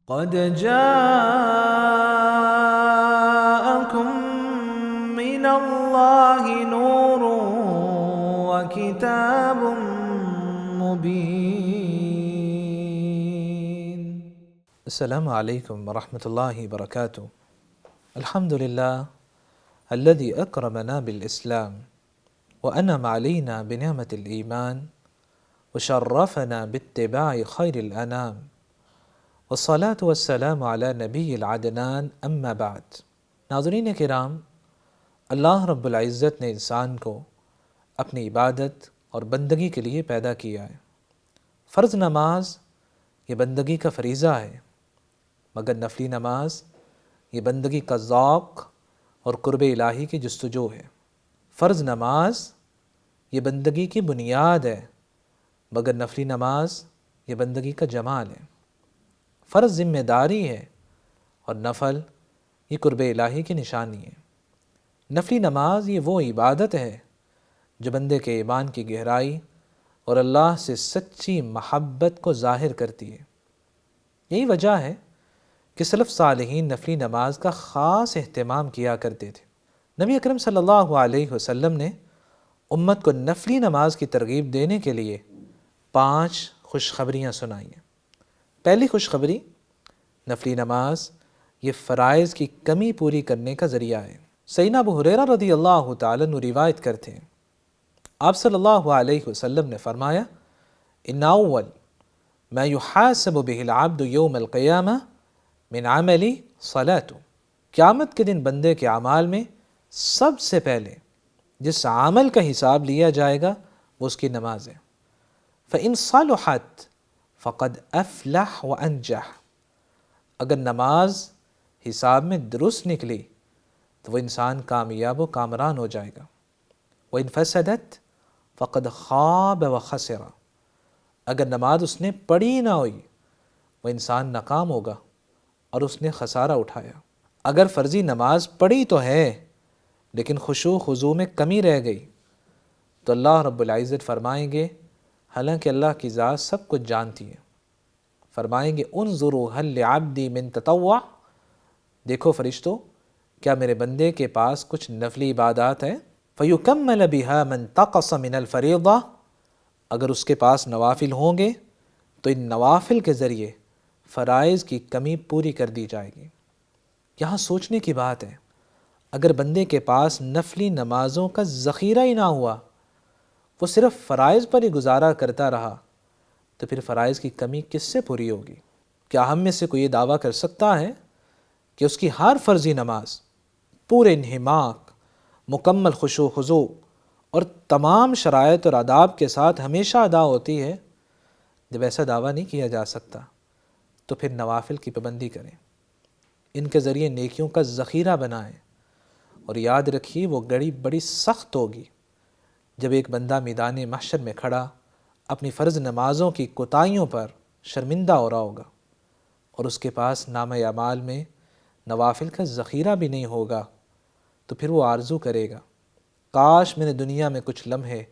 قد جاءكم من الله نور وكتاب مبين. السلام علیکم ورحمۃ اللہ وبرکاتہ. الحمد للہ الذي اکرمنا بالاسلام وانعم علينا بنعمة الایمان وشرفنا باتباع خیر الانام والصلاة والسلام علی نبی العدنان اما بعد. ناظرین کرام، اللہ رب العزت نے انسان کو اپنی عبادت اور بندگی کے لیے پیدا کیا ہے. فرض نماز یہ بندگی کا فریضہ ہے، مگر نفلی نماز یہ بندگی کا ذوق اور قرب الہی کی جستجو ہے. فرض نماز یہ بندگی کی بنیاد ہے، مگر نفلی نماز یہ بندگی کا جمال ہے. فرض ذمہ داری ہے اور نفل یہ قرب الہی کی نشانی ہے. نفلی نماز یہ وہ عبادت ہے جو بندے کے ایمان کی گہرائی اور اللہ سے سچی محبت کو ظاہر کرتی ہے. یہی وجہ ہے کہ سلف صالحین نفلی نماز کا خاص اہتمام کیا کرتے تھے. نبی اکرم صلی اللہ علیہ وسلم نے امت کو نفلی نماز کی ترغیب دینے کے لیے 5 خوشخبریاں سنائی ہیں. پہلی خوشخبری، نفلی نماز یہ فرائض کی کمی پوری کرنے کا ذریعہ ہے. سیدنا ابو ہریرہ رضی اللہ تعالیٰ عنہ روایت کرتے ہیں، آپ صلی اللہ علیہ وسلم نے فرمایا، ان اول ما یحاسب به العبد یوم القیامہ من عملی صلاۃ. قیامت کے دن بندے کے اعمال میں سب سے پہلے جس عمل کا حساب لیا جائے گا وہ اس کی نماز ہے. فإن صلحت فقد افلح وانجح. اگر نماز حساب میں درست نکلی تو وہ انسان کامیاب و کامران ہو جائے گا. وإن فسدت فقد خاب وخسر. اگر نماز اس نے پڑھی نہ ہوئی وہ انسان ناکام ہوگا اور اس نے خسارہ اٹھایا. اگر فرضی نماز پڑھی تو ہے لیکن خشوع خضوع میں کمی رہ گئی تو اللہ رب العزت فرمائیں گے، حالانکہ اللہ کی ذات سب کچھ جانتی ہے، فرمائیں گے انظروا هل لعبدی من تطوع. دیکھو فرشتو، کیا میرے بندے کے پاس کچھ نفلی عبادات ہیں؟ فیکمل بها من تقص من الفریضہ. اگر اس کے پاس نوافل ہوں گے تو ان نوافل کے ذریعے فرائض کی کمی پوری کر دی جائے گی. یہاں سوچنے کی بات ہے، اگر بندے کے پاس نفلی نمازوں کا ذخیرہ ہی نہ ہوا، وہ صرف فرائض پر ہی گزارا کرتا رہا، تو پھر فرائض کی کمی کس سے پوری ہوگی؟ کیا ہم میں سے کوئی یہ دعویٰ کر سکتا ہے کہ اس کی ہر فرضی نماز پورے انہماک، مکمل خشوع خضوع اور تمام شرائط اور آداب کے ساتھ ہمیشہ ادا ہوتی ہے؟ جب ایسا دعویٰ نہیں کیا جا سکتا تو پھر نوافل کی پابندی کریں، ان کے ذریعے نیکیوں کا ذخیرہ بنائیں، اور یاد رکھیے وہ گھڑی بڑی سخت ہوگی جب ایک بندہ میدان محشر میں کھڑا اپنی فرض نمازوں کی کوتاہیوں پر شرمندہ ہو رہا ہوگا اور اس کے پاس نامہ اعمال میں نوافل کا ذخیرہ بھی نہیں ہوگا، تو پھر وہ آرزو کرے گا، کاش میں نے دنیا میں کچھ لمحے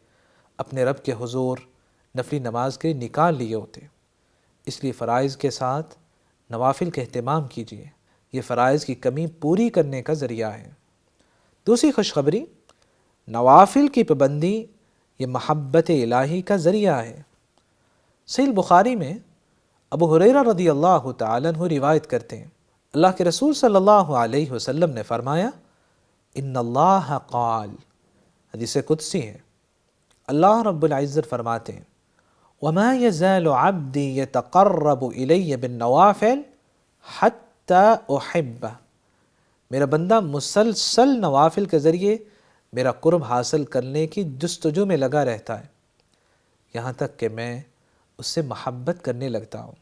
اپنے رب کے حضور نفلی نماز کے نکال لیے ہوتے. اس لیے فرائض کے ساتھ نوافل کا اہتمام کیجیے، یہ فرائض کی کمی پوری کرنے کا ذریعہ ہے. دوسری خوشخبری، نوافل کی پابندی یہ محبت الہی کا ذریعہ ہے. صحیح بخاری میں ابو ہریرہ رضی اللہ تعالیٰ عنہ روایت کرتے ہیں، اللہ کے رسول صلی اللہ علیہ وسلم نے فرمایا، ان اللہ قال، حدیث قدسی ہے، اللہ رب العزت فرماتے ہیں، وما يزال عبدی يتقرب الی بالنوافل حتی احبہ. میرا بندہ مسلسل نوافل کے ذریعے میرا قرب حاصل کرنے کی جستجو میں لگا رہتا ہے، یہاں تک کہ میں اس سے محبت کرنے لگتا ہوں.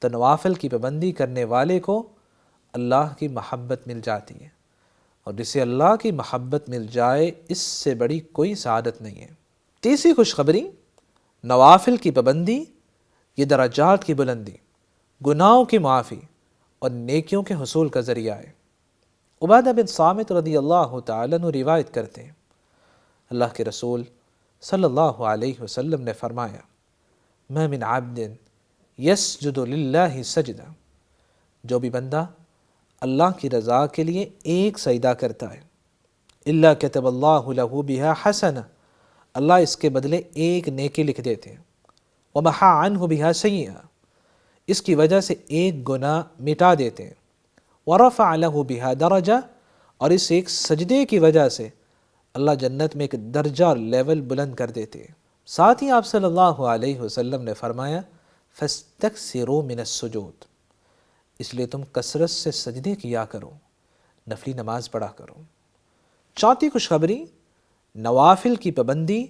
تو نوافل کی پابندی کرنے والے کو اللہ کی محبت مل جاتی ہے، اور جسے اللہ کی محبت مل جائے اس سے بڑی کوئی سعادت نہیں ہے. تیسری خوشخبری، نوافل کی پابندی یہ درجات کی بلندی، گناہوں کی معافی اور نیکیوں کے حصول کا ذریعہ ہے. عبادہ بن صامت رضی اللہ تعالیٰ عنہ روایت کرتے ہیں، اللہ کے رسول صلی اللہ علیہ وسلم نے فرمایا، ما من عبد یسجد للہ سجدہ جو بھی بندہ اللہ کی رضا کے لیے ایک سجدہ کرتا ہے، الا کتب اللہ لہ بہا حسنہ، اللہ اس کے بدلے ایک نیکی لکھ دیتے ہیں، ومحا عنہ بہا سیئہ، اس کی وجہ سے ایک گناہ مٹا دیتے ہیں، ورفع لہ بہا درجہ، اور اس ایک سجدے کی وجہ سے اللہ جنت میں ایک درجہ اور لیول بلند کر دیتے ہیں۔ ساتھ ہی آپ صلی اللہ علیہ وسلم نے فرمایا فاستکثروا من السجود، اس لیے تم کثرت سے سجدے کیا کرو، نفلی نماز پڑھا کرو۔ چوتھی خوشخبری، نوافل کی پابندی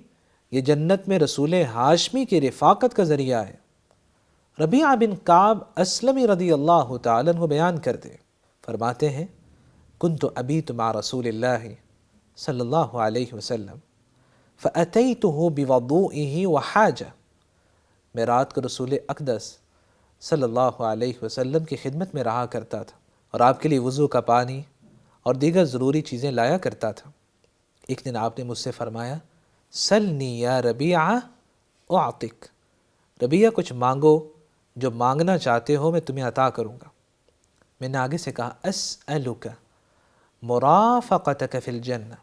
یہ جنت میں رسول ہاشمی کی رفاقت کا ذریعہ ہے۔ ربیعہ بن کعب اسلمی رضی اللہ تعالیٰ عنہ بیان کرتے، فرماتے ہیں کنت ابیت مع رسول اللہ صلی اللہ علیہ وسلم فأتیتہ بوضوئہ وحاجہ، میں رات کو رسول اقدس صلی اللہ علیہ وسلم کی خدمت میں رہا کرتا تھا اور آپ کے لیے وضو کا پانی اور دیگر ضروری چیزیں لایا کرتا تھا۔ ایک دن آپ نے مجھ سے فرمایا سلنی یا ربیعہ اعطک، ربیعہ کچھ مانگو، جو مانگنا چاہتے ہو میں تمہیں عطا کروں گا۔ میں نے آگے سے کہا اسألک مرافقتک فی الجنہ،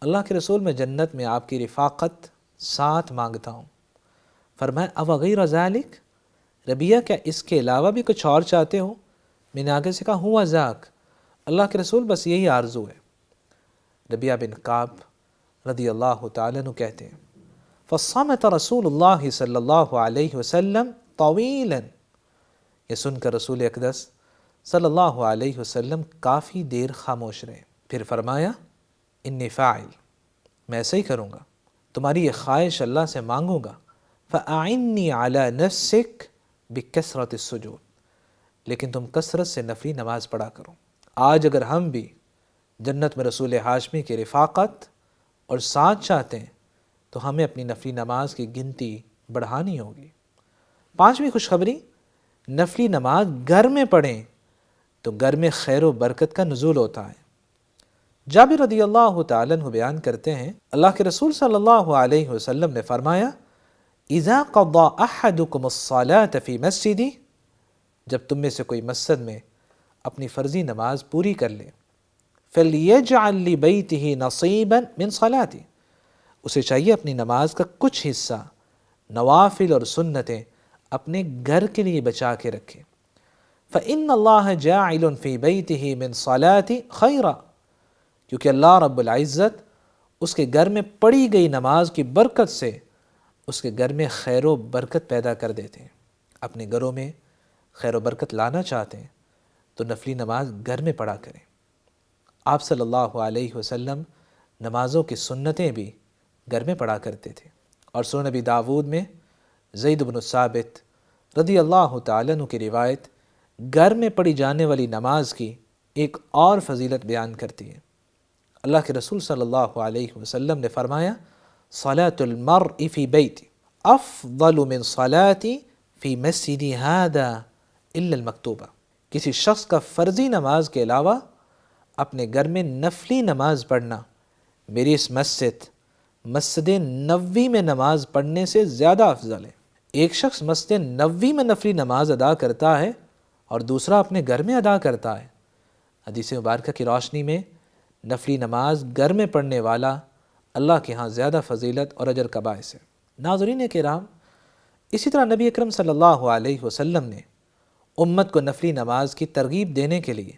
اللہ کے رسول میں جنت میں آپ کی رفاقت ساتھ مانگتا ہوں۔ فرمایا او غیر ذالک، ربیعہ کیا اس کے علاوہ بھی کچھ اور چاہتے ہو؟ میں نے آگے سے کہا ہوا ذاک، اللہ کے رسول بس یہی آرزو ہے۔ ربیعہ بن کعب رضی اللہ تعالیٰ عنہ کہتے ہیں فصمت رسول اللہ صلی اللہ علیہ وسلم طویلا، یہ سن کر رسول اقدس صلی اللہ علیہ وسلم کافی دیر خاموش رہے، پھر فرمایا انی فاعل، میں ایسا ہی کروں گا، تمہاری یہ خواہش اللہ سے مانگوں گا، فاعنی علی نفسک بکثرت السجود، لیکن تم کثرت سے نفلی نماز پڑھا کرو۔ آج اگر ہم بھی جنت میں رسول ہاشمی کی رفاقت اور ساتھ چاہتے ہیں تو ہمیں اپنی نفلی نماز کی گنتی بڑھانی ہوگی۔ پانچویں خوشخبری، نفلی نماز گھر میں پڑھیں تو گھر میں خیر و برکت کا نزول ہوتا ہے۔ جابر رضی اللہ تعالیٰ عنہ بیان کرتے ہیں اللہ کے رسول صلی اللہ علیہ وسلم نے فرمایا اذا قضى احدكم الصلاة في مسجدی، جب تم میں سے کوئی مسجد میں اپنی فرضی نماز پوری کر لے فَلْيَجْعَلْ لِبَيْتِهِ نَصِيبًا مِنْ صَلَاتِهِ، اسے چاہیے اپنی نماز کا کچھ حصہ نوافل اور سنتیں اپنے گھر کے لیے بچا کے رکھے۔ فَإِنَّ اللَّهَ جَاعِلٌ فِي بَيْتِهِ مِنْ صَلَاتِ خَيْرًا، کیونکہ اللہ رب العزت اس کے گھر میں پڑھی گئی نماز کی برکت سے اس کے گھر میں خیر و برکت پیدا کر دیتے ہیں۔ اپنے گھروں میں خیر و برکت لانا چاہتے ہیں تو نفلی نماز گھر میں پڑھا کریں۔ آپ صلی اللہ علیہ وسلم نمازوں کی سنتیں بھی گھر میں پڑھا کرتے تھے، اور سنن نبی داود میں زید بن ثابت رضی اللہ تعالیٰ عنہ کی روایت گھر میں پڑھی جانے والی نماز کی ایک اور فضیلت بیان کرتی ہے۔ اللہ کے رسول صلی اللہ علیہ وسلم نے فرمایا صلاة المرء فی بیتی افضل من صلاتی فی مسجدی ھذا الا المکتوبہ، کسی شخص کا فرضی نماز کے علاوہ اپنے گھر میں نفلی نماز پڑھنا میری اس مسجد نبوی میں نماز پڑھنے سے زیادہ افضل ہے۔ ایک شخص مسجد نبوی میں نفلی نماز ادا کرتا ہے اور دوسرا اپنے گھر میں ادا کرتا ہے۔ حدیث مبارکہ کی روشنی میں نفلی نماز گھر میں پڑھنے والا اللہ کے ہاں زیادہ فضیلت اور اجر کا باعث ہے۔ ناظرین کرام، اسی طرح نبی اکرم صلی اللہ علیہ وسلم نے امت کو نفلی نماز کی ترغیب دینے کے لیے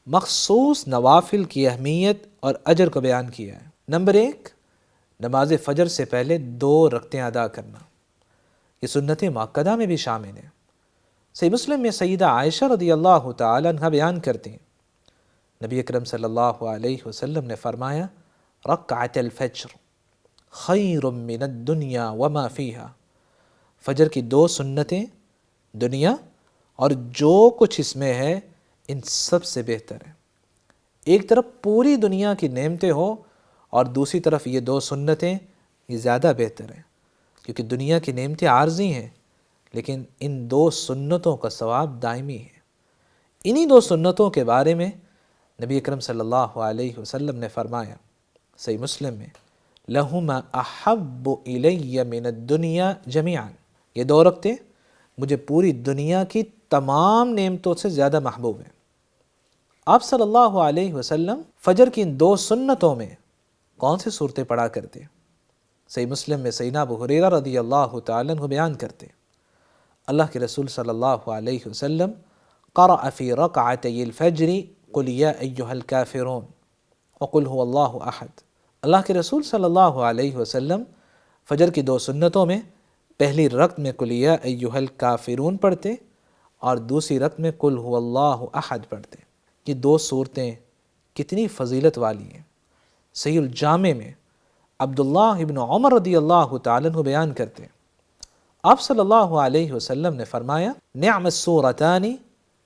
مخصوص نوافل کی اہمیت اور اجر کو بیان کیا ہے۔ نمبر 1، نماز فجر سے پہلے 2 رکعتیں ادا کرنا، یہ سنت مؤکدہ میں بھی شامل ہے۔ صحیح مسلم میں سیدہ عائشہ رضی اللہ تعالی عنہ بیان کرتے ہیں نبی اکرم صلی اللہ علیہ وسلم نے فرمایا رکعت الفجر خیر من الدنیا وما فیہا، فجر کی 2 سنتیں دنیا اور جو کچھ اس میں ہے ان سب سے بہتر ہے۔ ایک طرف پوری دنیا کی نعمتیں ہو اور دوسری طرف یہ 2 سنتیں، یہ زیادہ بہتر ہیں، کیونکہ دنیا کی نعمتیں عارضی ہیں لیکن ان 2 سنتوں کا ثواب دائمی ہے۔ انہی 2 سنتوں کے بارے میں نبی اکرم صلی اللہ علیہ وسلم نے فرمایا صحیح مسلم میں لہما احب الی من الدنیا جمیعا، یہ 2 رکعتیں مجھے پوری دنیا کی تمام نعمتوں سے زیادہ محبوب ہے۔ آپ صلی اللہ علیہ وسلم فجر کی ان 2 سنتوں میں کون سی صورتیں پڑھا کرتے؟ صحیح مسلم میں سیدنا ابو ہریرہ رضی اللہ تعالیٰ عنہ بیان کرتے، اللہ کے رسول صلی اللہ علیہ وسلم قرأ فی رکعتی الفجر قل یا ایہا الکافرون وقل هو اللہ احد۔ اللہ کے رسول صلی اللہ علیہ وسلم فجر کی 2 سنتوں میں پہلی رکعت میں قل یا ایہا الکافرون پڑھتے اور دوسری رکعت میں قل هو اللہ احد پڑھتے۔ یہ 2 صورتیں کتنی فضیلت والی ہیں۔ صحیح الجامع میں عبداللہ ابن عمر رضی اللہ تعالیٰ عنہ بیان کرتے، آپ صلی اللہ علیہ وسلم نے فرمایا نعم السورتان،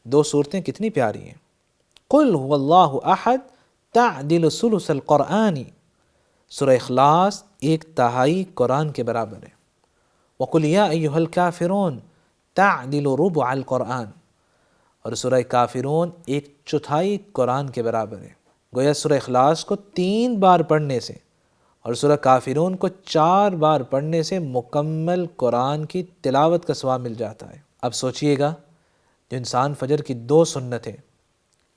2 صورتیں کتنی پیاری ہیں، قل هو اللہ احد تعدل ثلث القرآن، سورہ اخلاص 1/3 قرآن کے برابر ہے، وقل یا ایہا الکافرون تعدل ربع القرآن، اور سورہ کافرون 1/4 قرآن کے برابر ہے۔ گویا سورہ اخلاص کو 3 بار پڑھنے سے اور سورہ کافرون کو 4 بار پڑھنے سے مکمل قرآن کی تلاوت کا ثواب مل جاتا ہے۔ اب سوچئے گا، جو انسان فجر کی 2 سنتیں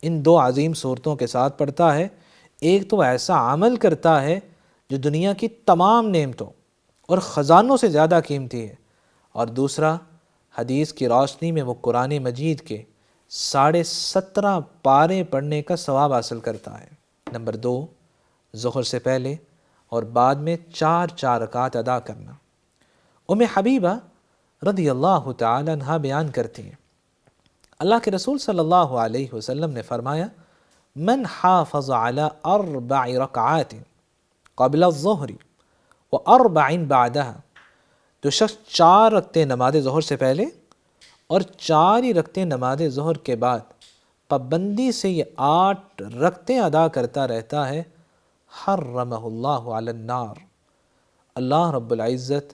ان 2 عظیم صورتوں کے ساتھ پڑھتا ہے، ایک تو ایسا عمل کرتا ہے جو دنیا کی تمام نعمتوں اور خزانوں سے زیادہ قیمتی ہے، اور دوسرا حدیث کی روشنی میں وہ قرآن مجید کے 17.5 پارے پڑھنے کا ثواب حاصل کرتا ہے۔ نمبر 2، ظہر سے پہلے اور بعد میں 4 رکعات ادا کرنا۔ ام حبیبہ رضی اللہ تعالی عنہا بیان کرتی ہیں، اللہ کے رسول صلی اللہ علیہ وسلم نے فرمایا من حافظ علی 4 رکعات قبل الظہر و4 بعدها، جو شخص 4 رکعتیں نماز ظہر سے پہلے اور 4 ہی رکعتیں نماز ظہر کے بعد پابندی سے یہ 8 رکعتیں ادا کرتا رہتا ہے، حرمہ اللہ علی النار، اللہ رب العزت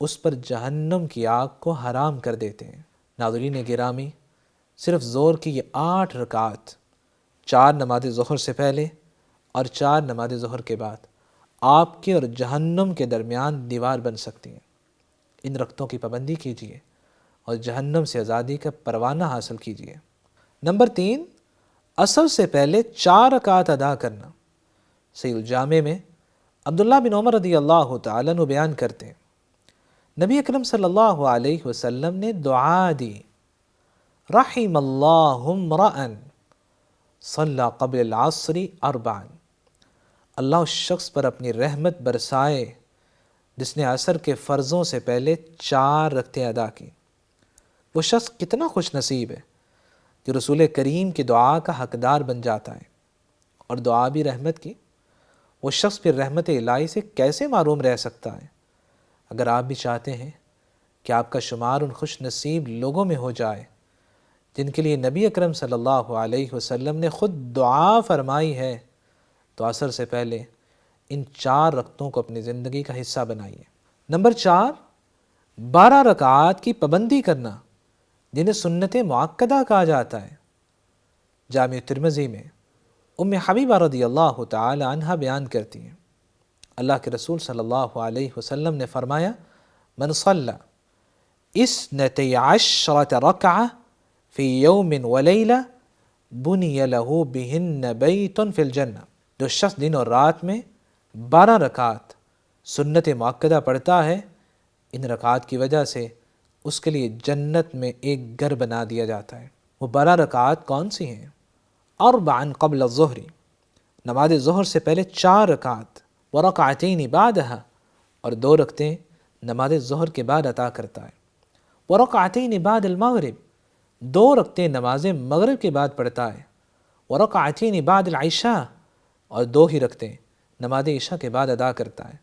اس پر جہنم کی آگ کو حرام کر دیتے ہیں۔ ناظرین گرامی، صرف ظہر کی یہ 8 رکعات، 4 نماز ظہر سے پہلے اور 4 نماز ظہر کے بعد آپ کے اور جہنم کے درمیان دیوار بن سکتی ہیں۔ ان رکعتوں کی پابندی کیجیے اور جہنم سے آزادی کا پروانہ حاصل کیجیے۔ نمبر 3، عصر سے پہلے 4 رکعات ادا کرنا۔ صحیح الجامع میں عبداللہ بن عمر رضی اللہ تعالیٰ عنہ بیان کرتے ہیں، نبی اکرم صلی اللہ علیہ وسلم نے دعا دی، رحم اللہ امرأ صلی قبل العصر 4، اللہ اس شخص پر اپنی رحمت برسائے جس نے عصر کے فرضوں سے پہلے 4 رکعتیں ادا کی۔ وہ شخص کتنا خوش نصیب ہے جو رسول کریم کی دعا کا حقدار بن جاتا ہے، اور دعا بھی رحمت کی۔ وہ شخص پھر رحمت الہی سے کیسے محروم رہ سکتا ہے؟ اگر آپ بھی چاہتے ہیں کہ آپ کا شمار ان خوش نصیب لوگوں میں ہو جائے جن کے لیے نبی اکرم صلی اللہ علیہ وسلم نے خود دعا فرمائی ہے، تو عصر سے پہلے ان 4 رکعتوں کو اپنی زندگی کا حصہ بنائیے۔ نمبر 4، 12 رکعات کی پابندی کرنا، جنہیں سنت مؤکدہ کہا جاتا ہے۔ جامع ترمذی میں ام حبیبہ رضی اللہ تعالی عنہا بیان کرتی ہیں، اللہ کے رسول صلی اللہ علیہ وسلم نے فرمایا من صلی 12 رکعہ فی یوم ولیلہ بنی لہ بہن بیت فی الجنہ، جو شخص دن اور رات میں 12 رکعات سنت مؤکدہ پڑھتا ہے، ان رکعات کی وجہ سے اس کے لیے جنت میں ایک گھر بنا دیا جاتا ہے۔ وہ 12 رکعات کون سی ہیں؟ 4 قبل الظہر، نماز ظہر سے پہلے 4 رکعات، ورکعتین بعدها، اور 2 رکعتیں نماز ظہر کے بعد عطا کرتا ہے، ورکعتین بعد المغرب، 2 رکعتیں نماز مغرب کے بعد پڑھتا ہے، ورکعتین بعد العشاء، اور 2 ہی رکعتیں نماز عشاء کے بعد ادا کرتا ہے،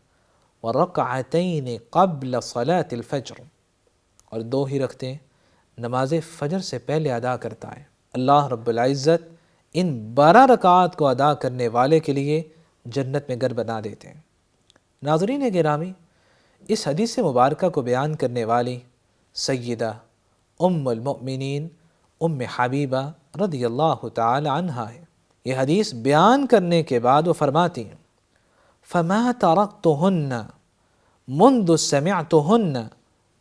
ورکعتین قبل صلاة الفجر، اور 2 ہی رکعتیں نماز فجر سے پہلے ادا کرتا ہے۔ اللہ رب العزت ان 12 رکعات کو ادا کرنے والے کے لیے جنت میں گھر بنا دیتے ہیں۔ ناظرین گرامی، اس حدیث مبارکہ کو بیان کرنے والی سیدہ ام المؤمنین ام حبیبہ رضی اللہ تعالی عنہا ہے۔ یہ حدیث بیان کرنے کے بعد وہ فرماتی ہیں فَمَا تَرَقْتُهُنَّ مُنْذُ سَمِعْتُهُنَّ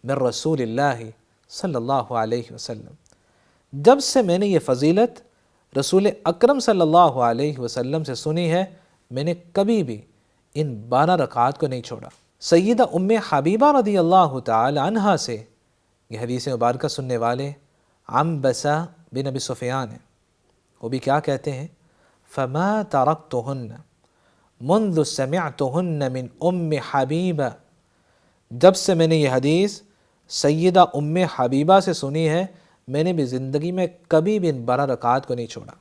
من رسول اللہ صلی اللہ علیہ وسلم، جب سے میں نے یہ فضیلت رسول اکرم صلی اللہ علیہ وسلم سے سنی ہے، میں نے کبھی بھی ان 12 رکعات کو نہیں چھوڑا۔ سیدہ ام حبیبہ رضی اللہ تعالی عنہا سے یہ حدیث مبارکہ سننے والے عنبسہ بن ابی سفیان ہیں، وہ بھی کیا کہتے ہیں؟ فما ترکتہن منذ سمعتہن من ام حبیبہ، جب سے میں نے یہ حدیث سیدہ ام حبیبہ سے سنی ہے، میں نے بھی زندگی میں کبھی بھی ان 12 رکعات کو نہیں چھوڑا۔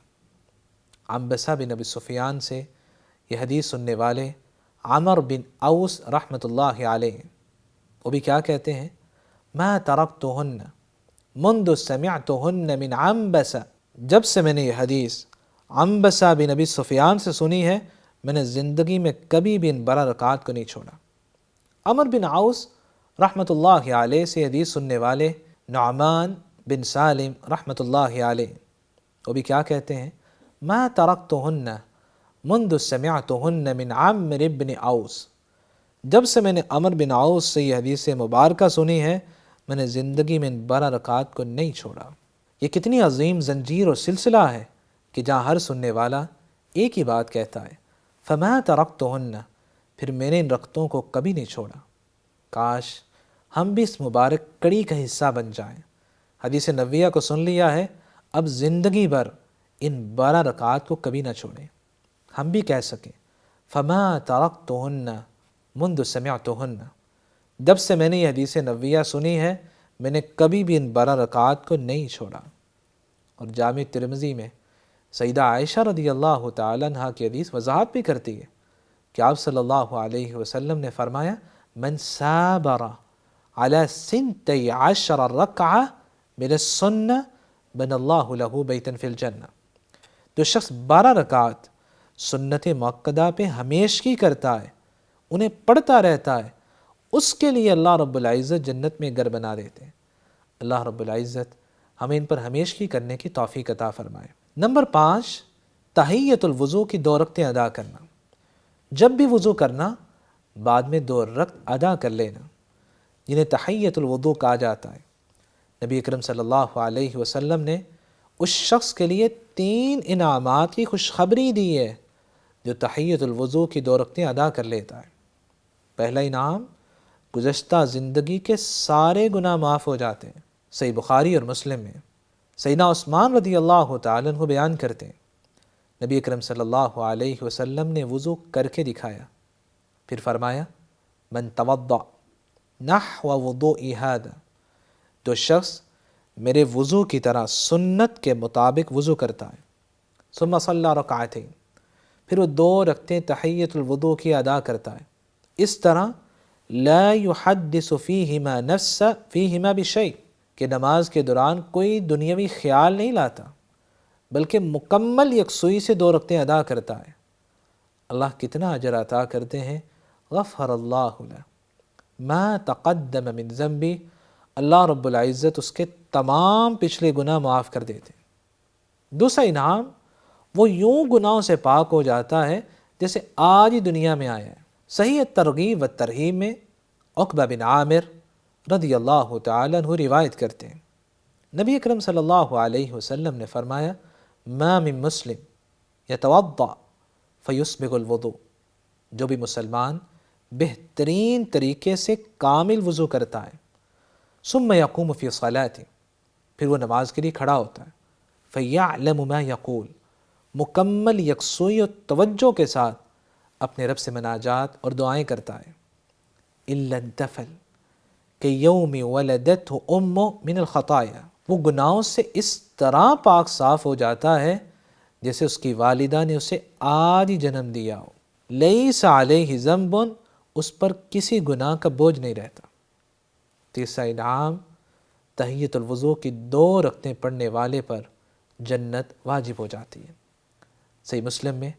عنبسہ بن ابی سفیان سے یہ حدیث سننے والے عمر بن اوس رحمۃ اللہ علیہ، وہ بھی کیا کہتے ہیں؟ ما ترکتہن منذ سمعتہن من عنبسہ، جب سے میں نے یہ حدیث عنبسہ بن ابی سفیان سے سنی ہے، میں نے زندگی میں کبھی بھی ان 12 رکعات کو نہیں چھوڑا۔ عمر بن اوس رحمۃ اللہ علیہ سے حدیث سننے والے نعمان بن سالم رحمۃ اللہ علیہ، وہ بھی کیا کہتے ہیں؟ ما ترکتہن منذ سمعتہن من عمرو بن اوس، جب سے میں نے عمر بن اوس سے یہ حدیث مبارکہ سنی ہے، میں نے زندگی میں ان 12 رکعات کو نہیں چھوڑا۔ یہ کتنی عظیم زنجیر اور سلسلہ ہے کہ جہاں ہر سننے والا ایک ہی بات کہتا ہے، فما ترکتہن، پھر میں نے ان رکعتوں کو کبھی نہیں چھوڑا۔ کاش ہم بھی اس مبارک کڑی کا حصہ بن جائیں، حدیث نبویہ کو سن لیا ہے، اب زندگی بھر ان 12 رکعات کو کبھی نہ چھوڑیں، ہم بھی کہہ سکیں فما ترکتہن منذ سمعتہن، جب سے میں نے یہ حدیث نبویہ سنی ہے، میں نے کبھی بھی ان 12 رکعات کو نہیں چھوڑا۔ اور جامع ترمذی میں سیدہ عائشہ رضی اللہ تعالی عنہا کی حدیث وضاحت بھی کرتی ہے کہ آپ صلی اللہ علیہ وسلم نے فرمایا من سابر علی 12 رکعہ من السنہ بن اللہ لہ بیتا فی الجنہ، جو شخص 12 رکعات سنت مؤکدہ پہ ہمیشگی کرتا ہے، انہیں پڑھتا رہتا ہے، اس کے لیے اللہ رب العزت جنت میں گھر بنا دیتے ہیں۔ اللہ رب العزت ہمیں ان پر ہمیشگی کرنے کی توفیق عطا فرمائے۔ نمبر 5، تحیۃ الوضو کی 2 رکعتیں ادا کرنا۔ جب بھی وضو کرنا، بعد میں 2 رکعت ادا کر لینا، جنہیں تحیۃ الوضو کہا جاتا ہے۔ نبی اکرم صلی اللہ علیہ وسلم نے اس شخص کے لیے 3 انعامات کی خوشخبری دی ہے جو تحیۃ الوضو کی 2 رکعتیں ادا کر لیتا ہے۔ پہلا انعام، گزشتہ زندگی کے سارے گناہ معاف ہو جاتے ہیں۔ صحیح بخاری اور مسلم میں سیدنا عثمان رضی اللہ تعالیٰ عنہ بیان کرتے ہیں، نبی اکرم صلی اللہ علیہ وسلم نے وضو کر کے دکھایا، پھر فرمایا من توضأ نحو وضوء ھذا، جو شخص میرے وضو کی طرح سنت کے مطابق وضو کرتا ہے، ثم صلی رکعتین، پھر وہ 2 رکعتیں تحیۃ الوضو کی ادا کرتا ہے، اس طرح لا یحدث فیہما نفس فیہما بشیء، کہ نماز کے دوران کوئی دنیاوی خیال نہیں لاتا بلکہ مکمل یکسوئی سے 2 رکعتیں ادا کرتا ہے، اللہ کتنا اجر عطا کرتے ہیں۔ غفر اللہ لہ ما تقدم من ذنبی، اللہ رب العزت اس کے تمام پچھلے گناہ معاف کر دیتے ہیں۔ دوسرا انعام، وہ یوں گناہوں سے پاک ہو جاتا ہے جیسے آج ہی دنیا میں آیا ہے۔ صحیح ترغیب و ترہیب میں عقبہ بن عامر رضی اللہ تعالیٰ عنہ روایت کرتے ہیں، نبی اکرم صلی اللہ علیہ وسلم نے فرمایا ما من مسلم یتوضأ فیسبغ الوضوء، جو بھی مسلمان بہترین طریقے سے کامل وضو کرتا ہے، ثم یقوم فی صلاۃ، پھر وہ نماز کے لیے کھڑا ہوتا ہے، فیعلم ما یقول، مکمل یکسوئی و توجہ کے ساتھ اپنے رب سے مناجات اور دعائیں کرتا ہے، الا انتفل کیوم ولدتہ امہ من الخطایا، وہ گناہوں سے اس طرح پاک صاف ہو جاتا ہے جیسے اس کی والدہ نے اسے آج ہی جنم دیا ہو، لیس علیہ ذنب، اس پر کسی گناہ کا بوجھ نہیں رہتا۔ تیسرا انعام، تحیۃ الوضو کی 2 رکعتیں پڑھنے والے پر جنت واجب ہو جاتی ہے۔ صحیح مسلم میں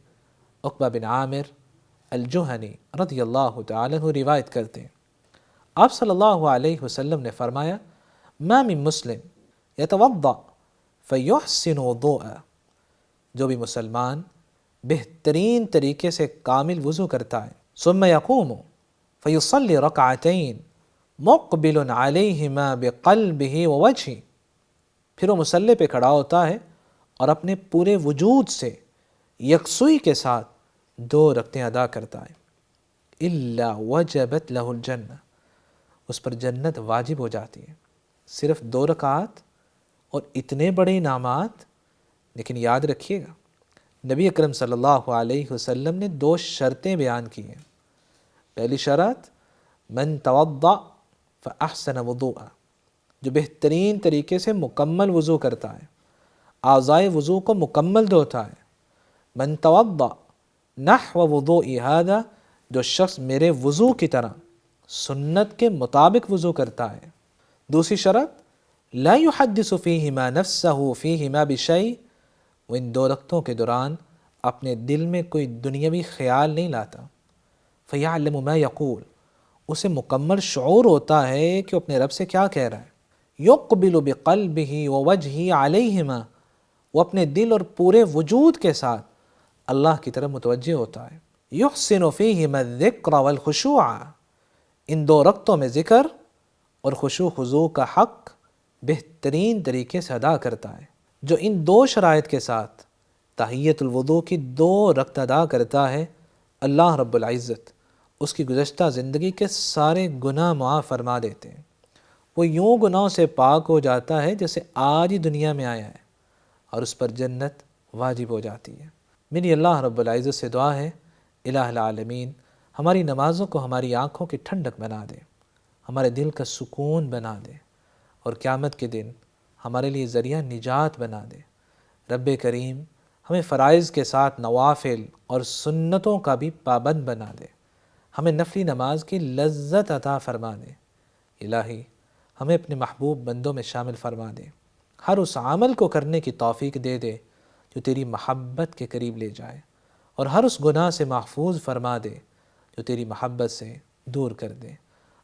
عقبہ بن عامر الجہنی رضی اللہ تعالیٰ عنہ روایت کرتے ہیں، آپ صلی اللہ علیہ وسلم نے فرمایا ما من مسلم یتوضأ فیحسن وضوءہ، جو بھی مسلمان بہترین طریقے سے کامل وضو کرتا ہے، ثم یقوم فیصلی رکعتین مقبل علیہما بقلبہ ووجہہ، پھر وہ مصلی پہ کھڑا ہوتا ہے اور اپنے پورے وجود سے یکسوئی کے ساتھ 2 رکعتیں ادا کرتا ہے. الا وجبت له الجنہ، اس پر جنت واجب ہو جاتی ہے. صرف 2 رکعات اور اتنے بڑے انعامات. لیکن یاد رکھیے گا، نبی اکرم صلی اللہ علیہ وسلم نے 2 شرطیں بیان کی ہیں. پہلی شرط، من توضأ فاحسن وضوءا، جو بہترین طریقے سے مکمل وضو کرتا ہے، اعضائے وضو کو مکمل دھوتا ہے. من توضأ نحو وضوء هذا، جو شخص میرے وضو کی طرح سنت کے مطابق وضو کرتا ہے. دوسری شرط، لا يحدث فیہما نفسہ فیہما بشیء، وہ ان 2 رکعتوں کے دوران اپنے دل میں کوئی دنیاوی خیال نہیں لاتا. فیعلم ما یقول، اسے مکمل شعور ہوتا ہے کہ وہ اپنے رب سے کیا کہہ رہا ہے. یقبل بقلبہ ووجہہ علیہما، وہ اپنے دل اور پورے وجود کے ساتھ اللہ کی طرف متوجہ ہوتا ہے. یحسن فیہما الذکر والخشوع، ان 2 رکعتوں میں ذکر اور خشوع خضوع کا حق بہترین طریقے سے ادا کرتا ہے. جو ان 2 شرائط کے ساتھ تحیۃ الوضو کی 2 رکعت ادا کرتا ہے، اللہ رب العزت اس کی گزشتہ زندگی کے سارے گناہ معاف فرما دیتے ہیں. وہ یوں گناہوں سے پاک ہو جاتا ہے جیسے آج ہی دنیا میں آیا ہے، اور اس پر جنت واجب ہو جاتی ہے. میری اللہ رب العزت سے دعا ہے، الہ العالمین ہماری نمازوں کو ہماری آنکھوں کی ٹھنڈک بنا دے، ہمارے دل کا سکون بنا دے، اور قیامت کے دن ہمارے لیے ذریعہ نجات بنا دے. رب کریم ہمیں فرائض کے ساتھ نوافل اور سنتوں کا بھی پابند بنا دے، ہمیں نفلی نماز کی لذت عطا فرما دے. الہی ہمیں اپنے محبوب بندوں میں شامل فرما دے، ہر اس عمل کو کرنے کی توفیق دے دے جو تیری محبت کے قریب لے جائے، اور ہر اس گناہ سے محفوظ فرما دے جو تیری محبت سے دور کر دے.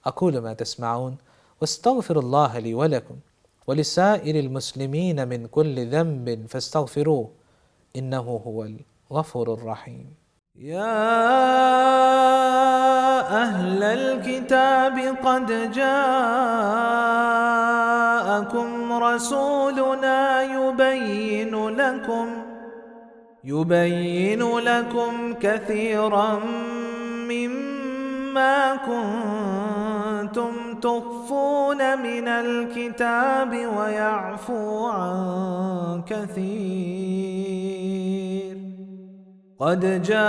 اقول ما تسمعون واستغفر اللہ لی ولکم ولسائر المسلمین من كل ذنب فاستغفروه انه هو الغفور الرحیم. يا أهل الكتاب قد جاءكم رسولنا يبين لكم كثيرا مما كنتم تخفون من الكتاب ويعفو عن كثير. قد جاءكم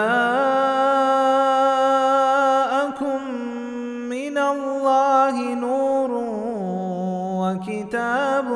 من الله نور وكتاب